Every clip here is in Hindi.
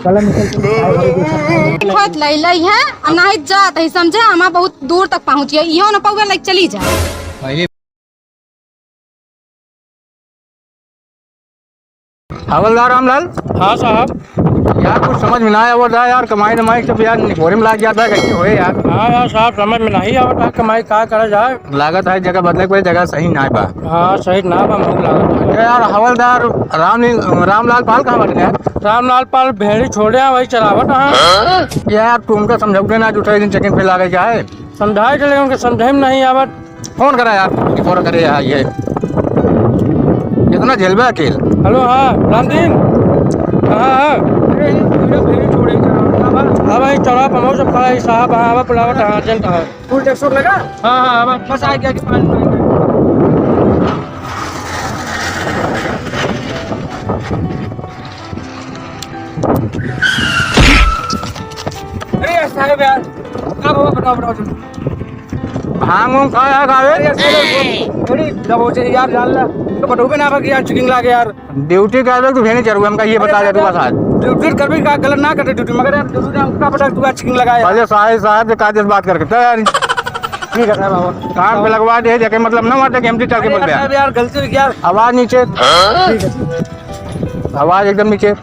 चला निकल खत लई है नहीं जात है समझे हम बहुत दूर तक पहुँचिए इहो न पौवे लाइक चली जाए। हवलदार रामलाल। हाँ साहब। यार कुछ समझ में ना आया होता यार, कमाई दमाई सब यार निकोरे में लाग जाता है, कैसे होए यार। हाँ यार साहब समझ में नहीं आवता कमाई का करा जाए। लागत है जगह बदले कोई जगह सही ना बा। हाँ सही ना बा मुझे लागत है। यार हवलदार रामलाल पाल कहाँ बने यार? रामलाल पाल भेड़ी छोड़े वही चलावत है यार तुमका समझौते ना जो दिन चेकिंग पे लागे क्या है? समझाए चले उनके समझे में नहीं आवत। फोन करा यार, फोन करे यार ये इतना झेलबे अकेल। हेलो हाँ रामदीन हाँ भाई चढ़ा पमो सब खड़ा है साहब। हाँ बुलावट हाँ अर्जेंट है। फुल टैक्स लगा? हाँ हाँ बस आ गया कि अरे साहब यार क्या हुआ बताओ भांग खाया खावे थोड़ी दबो से यार जान ला तो बटोबे ना बाकी यार चेकिंग लागे यार ड्यूटी कर दे तू भेने चलू हमका ये बता दे तू बस आज ड्यूटी कर भी का गलत ना करे ड्यूटी मगर यार ड्यूटी हमका पता तू चेकिंग लगाया अरे साहब से कागज बात करके तो यार ठीक है साहब बाबा कान पे लगवा दे जाके मतलब ना मारते एमटी चल के बोल दे यार गलती हो गया। आवाज नीचे ठीक है आवाज एकदम नीचे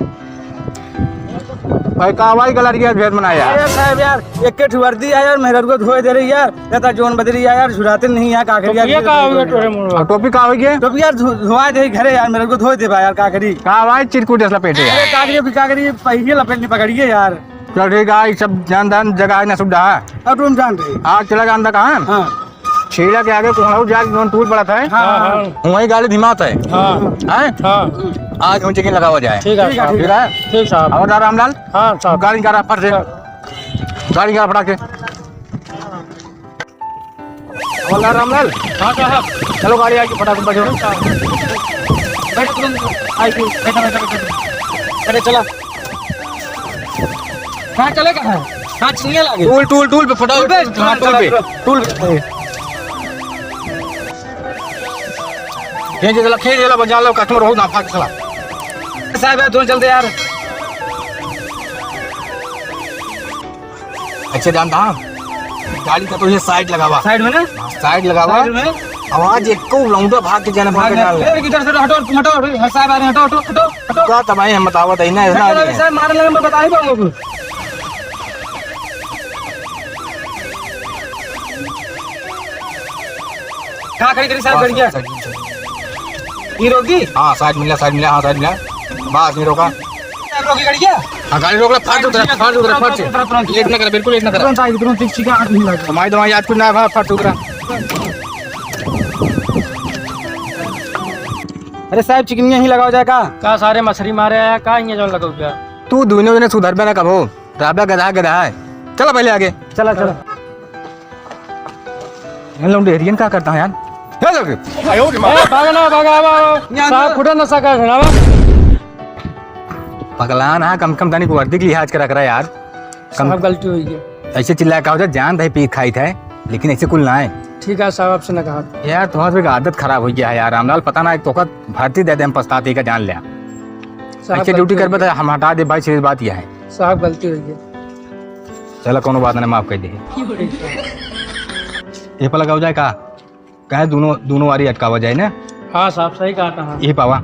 भाई का आवाज गलत गया भेद बनाया यार साहब यार एक के वर्दी है यार मेहरत को धोए दे रही यार कहता जोन बदली यार झुराते नहीं है का करी ये का हो गया तोरे मुंह टोपी का हो गया टोपी यार धोआ दे घरे यार मेरे को धोए दे भाई यार का करी का आवाज चिरकुट लपेटे यार का करी पहिए लपेट नहीं पकड़िए यार चल ठीक है सब जानदान जगह है ना सुविधा है अब तुम जान रहे आज चला जानता कहाँ हां छेड़ा के आगे कोहड़ा जाके जोन टूट पड़ा था हां वही गाड़ी धीमात है हां हां आज हम चेकिंग लगावा जाए। ठीक है ठीक साहब। हवलदार रामलाल हाँ साहब गाड़ी का फट से गाड़ी का फटा के हवलदार रामलाल हाँ साहब चलो गाड़ी आके फटा के बैठो बैठ तुरंत आई बैठा अरे चला कहाँ चलेगा है कहाँ छिंगे लगे टूल टूल पे फटा टूल पे ये चला खेल चला बजा लो कस्टमर हो ना फाक चला साहब यार तुम चलते यार अच्छे जानता गाड़ी का तो ये साइड लगावा साइड में ना साइड लगावा आवाज एक को लौंडा भाग के जाना भाग डाल इधर से हटो हटो साहब आ रहे हटो हटो हटो हटो क्या तबाही हम बतावत है ना साहब मारने लगे मैं बता ही पाऊंगा कहां खड़ी करी साहब गाड़ी क्या ये रोकी हां साइड मिला हां साइड मिला बस नहीं रोका रोकी गाड़ी क्या हां गाड़ी रोक ले फाड़ उधर लेट ना कर बिल्कुल लेट ना कर तुरंत ठीक ठीक हाथ नहीं लगा हमारी दवाई आज कुछ ना फाड़ उधर। अरे साहब चिकन यहीं लगाओ जाए का सारे मछली मारे आया का ये जो लगाओ क्या तू दोनों ने सुधर में ना कबो राबा गधा है चलो पहले आगे चला इन लोग एरियन क्या करता है यार पगलान है कम कम दानी को वर्दी की लिहाज करा यार कम गलती हुई है ऐसे चिल्ला का हो जान दही पी खाई था लेकिन ऐसे कुल ना है। ठीक है साहब आपसे ना कहा यार तुम्हारी आदत खराब हो गया है यार रामलाल पता ना तो भर्ती दे दे हम पछताते का जान लिया ऐसे ड्यूटी कर बता हम हटा दे भाई सीधी बात यह है साहब गलती हुई है चलो कोनो बात नहीं माफ कर दे ये पर लगाओ जाए का कहे दोनों वारी अटकावा जाए ना। हाँ साहब सही कहा था ये पावा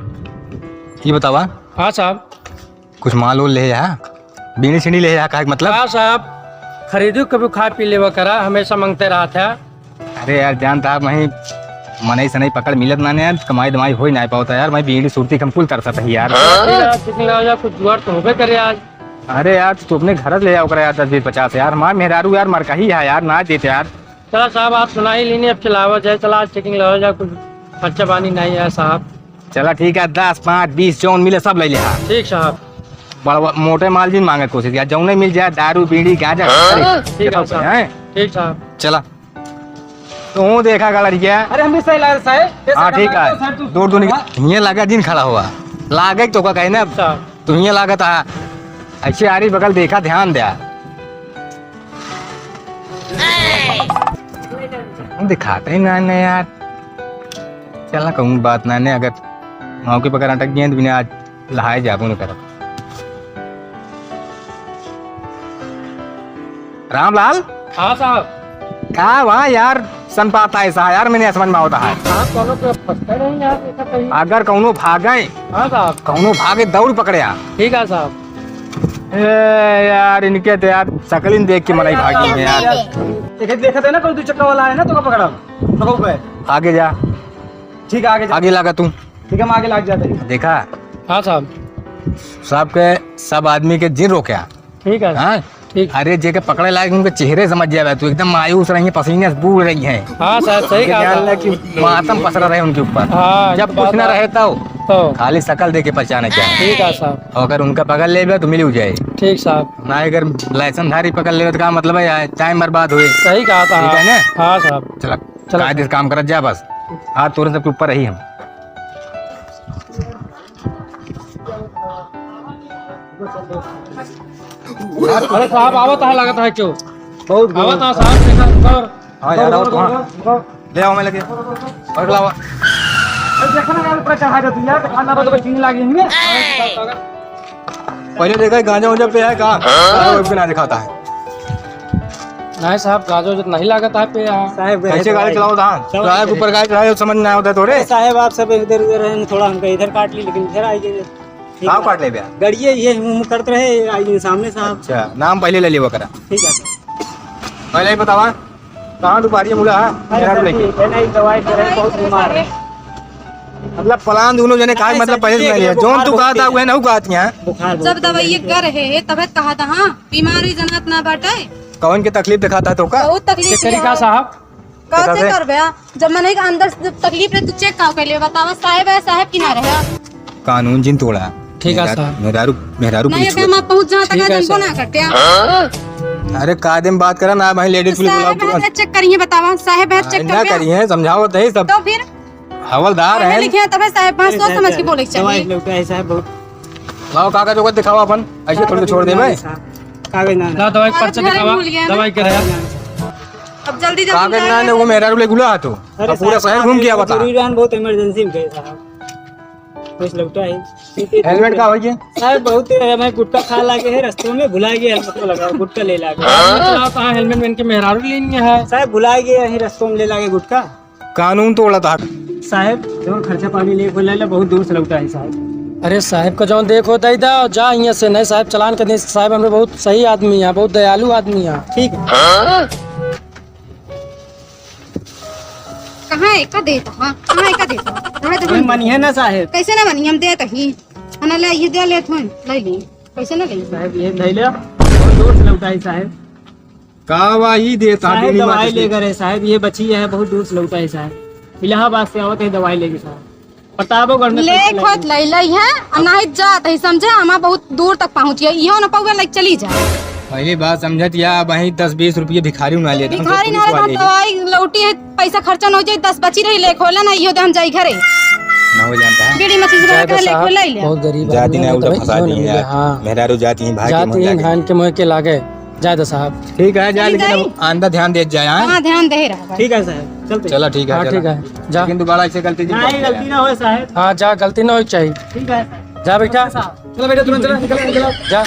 ये बतावा हाँ साहब कुछ माल उल ले जा बीनी सीनी ले जा का मतलब हाँ साहब खरीदू कभी खा पी लेवा करा हमेशा मांगते रहा था। अरे यार जानता मैं मनई से नहीं पकड़ मिलत ना यार कमाई दमाई हो ही नहीं पाता यार मैं बीड़ी सूरती कम कुल करता था यार कुछ जुआर तो होबे करे आज। अरे यार तू अपने घर ले आओ यार 10-20-50 यार माँ मेहरारू यार मर कही है यार ना देते यार। चला साहब आप सुना ही लेनी अब चलावा जाए चला आज चेकिंग लगा जाए कुछ खर्चा पानी नहीं है साहब। चला ठीक है 10 5 20 जौन मिले सब ले लिया ठीक साहब बड़ा मोटे माल जिन मांगे कोशिश किया जौन नहीं मिल जाए दारू बीड़ी गांजा ठीक है ठीक साहब चला तू देखा लड़किया। अरे हम भी सही लगा साहब हाँ ठीक है दूर दूर ये लगा दिन खड़ा हुआ लागे तो कहे ना तू ये लागत है ऐसे आरी बगल देखा ध्यान दिया दिखाते ही ना यार चल कहूँ बात ना अगर मौके पकड़ अटक गए तो बिना आज लहाए जाबू न कर रामलाल हाँ साहब। क्या वहाँ यार सन पाता है ऐसा यार, मैंने समझ में आता है। साहब दोनों तो फंसते नहीं यार, ऐसा कहीं। अगर कौनो भागे, हाँ साहब। कौनो भागे दौड़ पकड़या। ठीक है साहब। ए यार इनके तो यार शकलिन देख के मनाई भागी है यार। देखा थे ना कोई 2 चक्का वाला है ना, तो पकड़ा तो पे। आगे जा, ठीक है आगे जा। आगे लगा तू। ठीक है हम आगे लग जाते हैं। देखा हाँ साहब। सब आदमी के जिन रोक्या। ठीक है। हाँ ठीक। अरे जे के पकड़े लायक उनके चेहरे समझ जाए, तू एकदम मायूस रही है, पसीने से बूढ़ रही है। हाँ साहब सही कहा ख्याल है साहब। कि मातम पसरा रहे उनके ऊपर। हाँ जब कुछ न रहे तो खाली शकल दे के पहचाने क्या। ठीक है साहब। अगर उनका पकड़ ले तो मिली हो जाए। ठीक साहब। ना अगर लाइसेंस धारी पकड़ ले तो क्या मतलब है, टाइम बर्बाद हुए। सही कहा था। ठीक है ना? हाँ साहब। चला कायदे से काम करत जा बस। हाथ तोरे सबके ऊपर रही हम। अरे साहब आवत है, लगता है क्यों बहुत आवत है साहब। देखा और हाँ यार आओ तो हाँ। ले आओ मैं लगे और लावा। देखा ना यार ऊपर चढ़ा दे तू यार, खाना तो चीनी लागी नहीं है। पहले देखा गांजा उंजा पे है कहाँ बिना दिखाता है। नहीं साहब गाजो जो नहीं लागत है पे यहाँ। साहब कैसे गाड़ी चलाओ था ड्राइवर ऊपर गाड़ी चलाओ, समझ नहीं आता थोड़े। साहब आप सब इधर उधर रहे, थोड़ा हमको इधर काट ली, लेकिन इधर आई गए। हाँ काट ले भैया। गड़िए ये मुंह करते रहे, आई सामने साहब। अच्छा नाम पहले ले लिया करा। ठीक है सर। पहले ही बतावा कहाँ दुपारी है मुला है मेरा लेके। नहीं दवाई दे रहे, बहुत बीमार है। मतलब प्लान दोनों जने कहा मतलब पहले से नहीं है। जोन तू कहा था वह नहीं कहती हैं। बुखार जब दवाई कर है तबीयत कहा था। हाँ बीमारी जनत ना बाटे, कौन की तकलीफ दिखाता है तो का बहुत तकलीफ तरीका साहब। का से कर बया। जब मैंने अंदर से तकलीफ है तू चेक का कर ले, बतावा साहब है साहब की ना रहे। कानून जिन तोड़ा। ठीक है साहब। मेहरारू नहीं पुलिस हम पहुंच जहाँ तक ठीक है हमको सर। ना करते। अरे कायदे बात करा ना भाई, लेडीज पुलिस साहब बुलाओ। है चेक करिए, बतावा साहब है चेक ना कर करिए समझाओ तो सब तो फिर हवलदार पढ़े है। लिखे हैं तब है साहब, बात सोच समझ के बोले चाहिए। दवाई साहब बहुत लाओ कागज वगैरह दिखाओ अपन, ऐसे थोड़ी छोड़ दे भाई। कागज ना ला दवाई पर्चा घर दिखावा, भूल गया ना। दवाई करे। अब जल्दी कागज ना जल्दी ने वो मेहरारू ले गुला तो अब पूरा शहर घूम गया बता। बहुत इमरजेंसी में गए साहब, कुछ लगता है। हेलमेट का होइए साहब बहुत मैं गुटखा खा लागे है, रास्ते में भुला गया, हेलमेट को लगा गुटखा ले लागे। चलाता है हेलमेट में इनके मेहरारू लेनी है। साहब भुला गया यही रास्ते में ले लागे गुटखा। कानून तोड़ा था। साहब जो खर्चा पानी ले खोला ले, बहुत दूर से लगता है साहब। अरे साहब का जौन देखो दई दा जा यहाँ से। नहीं साहब चलान कर दे साहब, हमें बहुत सही आदमी है, बहुत दयालु आदमी है। ठीक है। कहाँ है का देता। हाँ कहाँ है का देता रहे तो हम मनी है ना साहब। कैसे ना बनी हम देत ही ना ले ये दे ले थोन ले ली कैसे ना ले साहब ये धैले बहुत दूर से लगता है साहब। कावाही देता साहब दवाई लेकर है साहब, ये बची है बहुत दूर से लगता है साहब। इलाहाबाद से आवत है दवाई लेके साहब। प्रतापगढ़ में ले खोत ले ले है अनाहित जात है समझे, हमारा बहुत दूर तक पहुंची है। इहो ना पौवे लाइक चली जाए। पहली बात समझत या वही 10-20 रुपये भिखारी उड़ा लिया। भिखारी ना रहे दवाई लौटी है, पैसा खर्चा न हो जाए, 10 बची रही ले खोला ना इहो दे हम जाई घरे ना हो जानता है। बीड़ी मछली से ले खोला ले ले। बहुत गरीब जाती आदमी ना है, उल्टा तो फंसा भाई दी इन्होंने यार। हाँ मेहरारू जाती हैं भाई के जाती मुंह हैं लागे। धान के मुँह के लागे जाए साहब। ठीक है जा, लेकिन अब आंदा ध्यान दे जाए। हाँ हाँ ध्यान दे रहा ठीक है साहब चलते। चलो ठीक है हाँ ठीक है जा। लेकिन दोबारा ऐसे गलती नहीं गलती ना हो साहब। हाँ जा, गलती ना हो चाहिए। ठीक है जा बेटा चलो बेटा तुरंत चलो निकलो निकलो। जा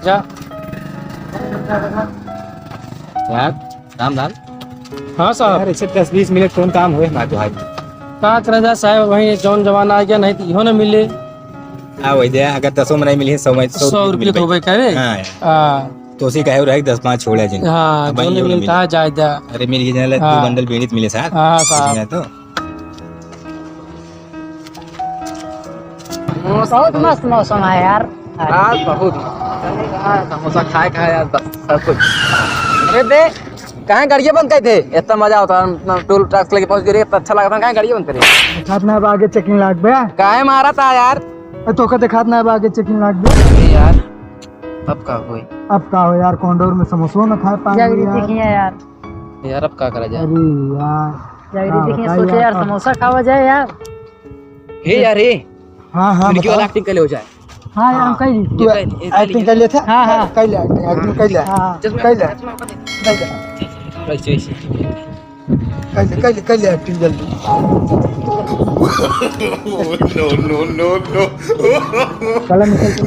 जा। यार रामलाल हाँ साहब यार ऐसे 10-20 मिनट कौन काम हुए ना तो भाई। का करे जा साहब, वही जौन जमाना आ गया, नहीं तो इहो ना मिले। हाँ वही दे, अगर 10 में नहीं मिली 100 100 रुपये तो करे। हाँ हाँ तो उसी कहे रहे 10-5 छोड़ा जिन। हाँ अब जो भाई नहीं ये वाला मिलता है जाए दा। अरे मिल गई जने हाँ। 2 बंडल बीड़ी मिले साथ। हाँ साहब। तो बहुत मस्त मौसम है यार। आज बहुत समोसा खाए यार बस सब कुछ। अरे दे कहाँ गाड़ियाँ बंद करे थे, इतना मजा आता है टोल टैक्स लेके पहुंच गए, इतना अच्छा लगता है। कहाँ गाड़ियाँ बंद करे खातना अब आगे चेकिंग लाग बे। काहे मारा था यार। तो कहते खातना अब आगे चेकिंग लाग बे। अरे यार अब का कोई अब का हो यार, कॉन्डोर में समोसा ना खाए पाए जागरी यार। देखिए यार, यार अब का करा जाए। अरे यार जागरी देखिए, हाँ, सोचे यार हाँ। समोसा खावा जाए यार। हे यार हे हाँ हाँ लड़की वाला एक्टिंग कर ले हो जाए। हाँ यार कहीं तू एक्टिंग कर लेते। हाँ, हाँ। कर ले एक्टिंग कर ले। हाँ कर ले कर ले एक्टिंग जल्दी। no, no, no, no. कलम निकल के